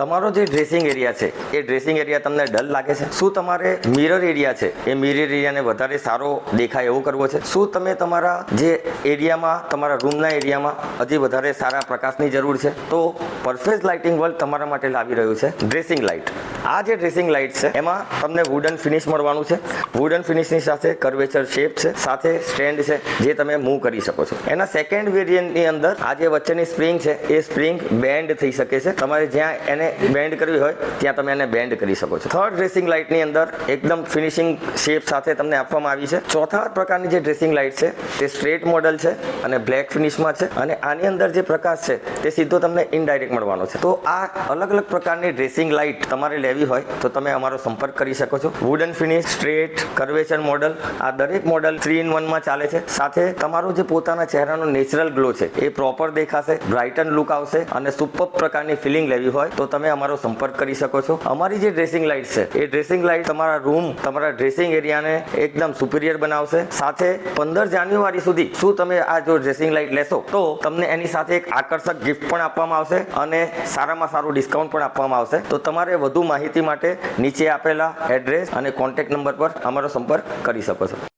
તમારો જે dressing area છે એ ડ્રેસિંગ એરિયા તમને ડલ લાગે છે? શું તમારે મિરર એરિયા છે એ મિરર એરિયાને વધારે સારો દેખાય એવો કરવો છે? શું તમે તમારા જે એરિયામાં તમારા રૂમના એરિયામાં હજી વધારે સારા પ્રકાશની જરૂર છે? તો પરફેક્ટ લાઇટિંગ વર્લ્ડ તમારા માટે લાવી રહ્યું છે ડ્રેસિંગ લાઇટ. આ જે ડ્રેસિંગ લાઇટ છે એમાં તમને વુડન ફિનિશ મળવાનું છે. વુડન ફિનિશની સાથે કર્વેચર શેપ છે, સાથે સ્ટેન્ડ છે જે તમે મૂવ કરી શકો છો. એના સેકન્ડ વેરિયન્ટની અંદર આ જે વચ્ચેની સ્પ્રિંગ છે એ સ્પ્રિંગ બેન્ડ થઈ શકે છે. તમારે જ્યાં એને બેન્ડ કરવી હોય ત્યાં તમે એને બેન્ડ કરી શકો છો. થર્ડ ડ્રેસિંગ લાઇટની અંદર એકદમ ફિનિશિંગ શેપ સાથે તમને આપવામાં આવી છે. ચોથા પ્રકારની જે ડ્રેસિંગ લાઇટ છે તે સ્ટ્રેટ મોડલ છે અને બ્લેક ફિનિશમાં છે, અને આની અંદર જે પ્રકાશ છે તે સીધો તમને ઇનડાયરેક્ટ મળવાનો છે. તો આ અલગ અલગ પ્રકારની ડ્રેસિંગ લાઇટ તમારે લેવી હોય તો તમે અમારો સંપર્ક કરી શકો છો. Wooden finish, straight, curvature model, આ દરેક મોડલ 3 in 1 માં ચાલે છે. સાથે તમારો જે પોતાના ચહેરાનો નેચરલ ગ્લો છે એ પ્રોપર દેખાશે, બ્રાઇટન લુક આવશે, અને સુપર પ્રકારની ફિલિંગ લેવી હોય તો તમે અમારો સંપર્ક કરી શકો છો. અમારી જે ડ્રેસિંગ લાઇટ છે એ ડ્રેસિંગ લાઇટ તમારા રૂમ, તમારા ડ્રેસિંગ એરિયાને એકદમ સુપિરિયર બનાવશે. સાથે 15 જાન્યુઆરી સુધી શું તમે આ જો ડ્રેસિંગ લાઇટ લેશો તો તમને એની સાથે એક આકર્ષક ગિફ્ટ પણ આપવામાં આવશે અને સારામાં સારું ડિસ્કાઉન્ટ પણ આપવામાં આવશે. તો તમારે વધુ માહિતી માટે નીચે આપેલા એડ્રેસ અને કોન્ટેક્ટ નંબર પર અમારો સંપર્ક કરી શકો છો.